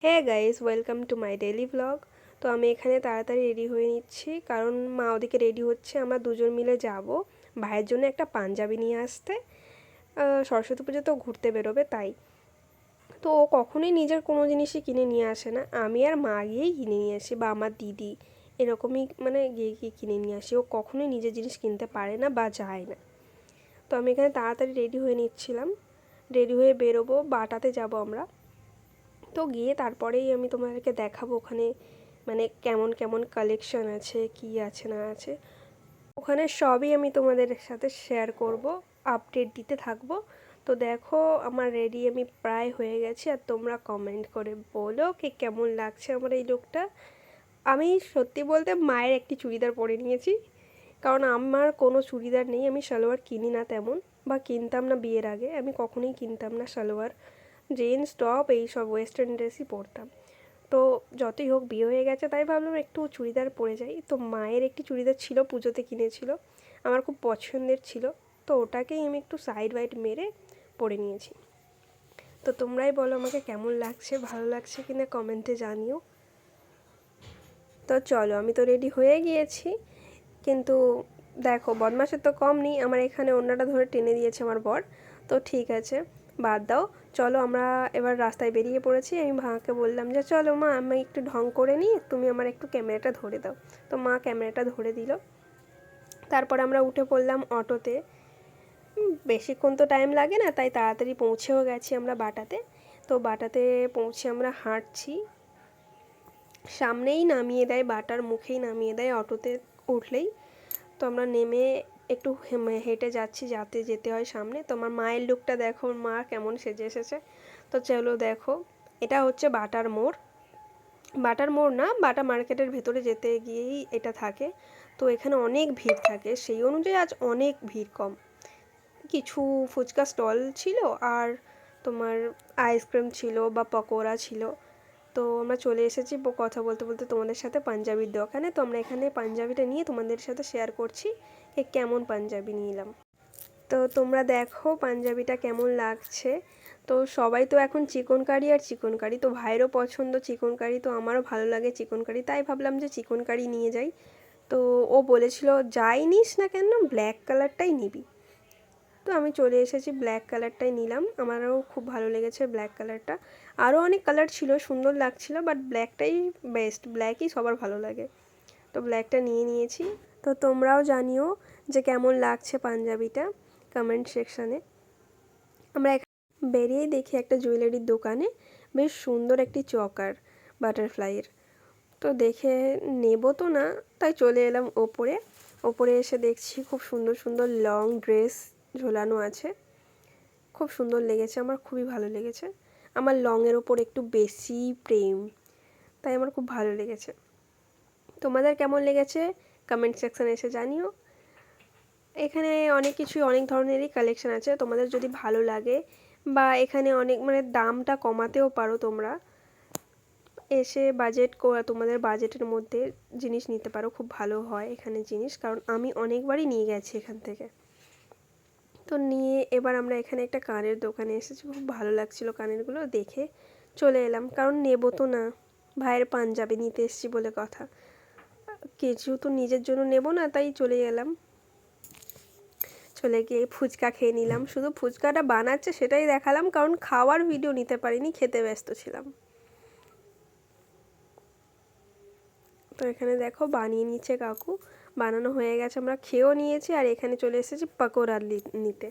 হ্যাঁ guys, welcome to my daily blog. তো আমি এখানে তাড়াতাড়ি রেডি হয়ে নিচ্ছি, কারণ মা ওদিকে রেডি হচ্ছে, আমরা দুজন মিলে যাব ভাইয়ের জন্য একটা পাঞ্জাবি নিয়ে আসতে। সরস্বতী পুজো তো ঘুরতে বেরোবে তাই। তো ও কখনোই নিজের কোনো জিনিসই কিনে নিয়ে আসে না, আমি আর মা গিয়েই কিনে নিয়ে আসি, বা আমার দিদি এরকমই মানে গিয়ে গিয়ে কিনে নিয়ে আসি। ও কখনোই নিজের জিনিস কিনতে পারে না বা যায় না। তো আমি এখানে তাড়াতাড়ি রেডি হয়ে নিচ্ছিলাম, রেডি হয়ে বেরোবো, বাটাতে যাব আমরা। তো গিয়ে তারপরেই আমি তোমাদেরকে দেখাবো ওখানে মানে কেমন কেমন কালেকশন আছে, কি আছে না আছে ওখানে সবই আমি তোমাদের সাথে শেয়ার করব, আপডেট দিতে থাকবো। তো দেখো আমার রেডি আমি প্রায় হয়ে গেছি, আর তোমরা কমেন্ট করে বলো কি কেমন লাগছে আমার এই লুকটা। আমি সত্যি বলতে মায়ের একটি চুড়িদার পরে নিয়েছি, কারণ আমার কোনো চুড়িদার নেই, আমি সালোয়ার কিনি না তেমন, বা কিনতাম না বিয়ের আগে, আমি কখনোই কিনতাম না সালোয়ার, জিন্স টপ এই সব ওয়েস্টার্ন ড্রেসই পরতাম। তো যতই হোক বিয়ে হয়ে গেছে, তাই ভাবলাম একটু চুড়িদার পরে যাই। তো মায়ের একটি চুড়িদার ছিল, পুজোতে কিনেছিল, আমার খুব পছন্দের ছিল, তো ওটাকেই আমি একটু সাইড ওয়াইড মেরে পরে নিয়েছি। তো তোমরাই বলো আমাকে কেমন লাগছে, ভালো লাগছে কিনা কমেন্টে জানিও। তো চলো, আমি তো রেডি হয়ে গিয়েছি, কিন্তু দেখো বদমাশের তো কম নেই, আমার এখানে অন্যটা ধরে টেনে দিয়েছে আমার বর। তো ঠিক আছে, বাদ দাও, চলো আমরা এবার রাস্তায় বেরিয়ে পড়েছি। আমি মাকে বললাম যে চলো মা, আমি একটু ঢং করে নিই, তুমি আমার একটু ক্যামেরাটা ধরে দাও। তো মা ক্যামেরাটা ধরে দিল। তারপর আমরা উঠে পড়লাম অটোতে। বেশিক্ষণ তো টাইম লাগে না, তাই তাড়াতাড়ি পৌঁছেও গেছি আমরা বাটাতে। তো বাটাতে পৌঁছে আমরা হাঁটছি, সামনেই নামিয়ে দেয়, বাটার মুখেই নামিয়ে দেয় অটোতে উঠলেই। তো আমরা নেমে একটু হেঁটে যাচ্ছি, যাতে যেতে হয় সামনে। তো আমার মায়ের লুকটা দেখো, মা কেমন সেজে এসেছে। তো চলো দেখো, এটা হচ্ছে বাটার মোড়। বাটার মোড় না, বাটা মার্কেটের ভেতরে যেতে গিয়েই এটা থাকে। তো এখানে অনেক ভিড় থাকে, সেই অনুযায়ী আজ অনেক ভিড় কম। কিছু ফুচকা স্টল ছিল, আর তোমার আইসক্রিম ছিল বা পকোড়া ছিল। তো আমরা চলে এসেছি কথা বলতে বলতে তোমাদের সাথে পাঞ্জাবির দোকানে। তো আমরা এখানে পাঞ্জাবিটা নিয়ে তোমাদের সাথে শেয়ার করছি যে কেমন পাঞ্জাবি নিলাম। তো তোমরা দেখো পাঞ্জাবিটা কেমন লাগছে। তো সবাই তো এখন চিকন কারি আর চিকন কারি, তো ভাইয়েরও পছন্দ চিকন কারি, তো আমারও ভালো লাগে চিকন কারি, তাই ভাবলাম যে চিকন কারি নিয়ে যাই। তো ও বলেছিল যাই নিস না কেন ব্ল্যাক কালারটাই নিবি। তো আমি চলে এসেছি, ব্ল্যাক কালারটাই নিলাম, আমারও খুব ভালো লেগেছে ব্ল্যাক কালারটা। আরও অনেক কালার ছিল, সুন্দর লাগছিল, বাট ব্ল্যাকটাই বেস্ট, ব্ল্যাকই সবার ভালো লাগে। তো ব্ল্যাকটা নিয়ে নিয়েছি। তো তোমরাও জানিও যে কেমন লাগছে পাঞ্জাবিটা কমেন্ট সেকশানে। আমরা বেরিয়েই দেখি একটা জুয়েলারির দোকানে বেশ সুন্দর একটি চকার বাটারফ্লাইয়ের। তো দেখে নেব তো না, তাই চলে এলাম ওপরে। ওপরে এসে দেখছি খুব সুন্দর সুন্দর লং ড্রেস ঝোলানো আছে, খুব সুন্দর লেগেছে, আমার খুবই ভালো লেগেছে। আমার লংয়ের ওপর একটু বেশি প্রেম, তাই আমার খুব ভালো লেগেছে। তোমাদের কেমন লেগেছে কমেন্ট সেকশানে এসে জানিও। এখানে অনেক কিছু, অনেক ধরনেরই কালেকশান আছে, তোমাদের যদি ভালো লাগে, বা এখানে অনেক মানে দামটা কমাতেও পারো তোমরা, এসে তোমাদের বাজেটের মধ্যে জিনিস নিতে পারো, খুব ভালো হয় এখানে জিনিস, কারণ আমি অনেকবারই নিয়ে গেছি এখান থেকে। তো নিয়ে এবার আমরা এখানে একটা কানের দোকানে এসেছি, খুব ভালো লাগছিলো কানেরগুলো দেখে চলে এলাম, কারণ নেবো তো না, ভাইয়ের পাঞ্জাবি নিতে এসেছি বলে কথা, কিছু তো নিজের জন্য নেব না, তাই চলে এলাম। চলে গিয়ে ফুচকা খেয়ে নিলাম, শুধু ফুচকাটা বানাচ্ছে সেটাই দেখালাম, কারণ খাওয়ার ভিডিও নিতে পারিনি, খেতে ব্যস্ত ছিলাম। তো এখানে দেখো বানিয়ে নিচ্ছে কাকু, বানানো হয়ে গেছে, আমরা খেয়েও নিয়েছি, আর এখানে চলে এসেছি পকোড়া নিতে।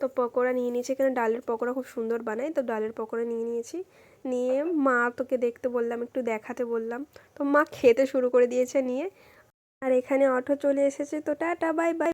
তো পকোড়া নিয়ে নিয়েছি, এখানে ডালের পকোড়া খুব সুন্দর বানায়, তো ডালের পকোড়া নিয়ে নিয়েছি। নিয়ে মা তোকে দেখতে বললাম, একটু দেখাতে বললাম, তো মা খেতে শুরু করে দিয়েছে নিয়ে। আর এখানে অটো চলে এসেছে, তো টাটা বাই বাই।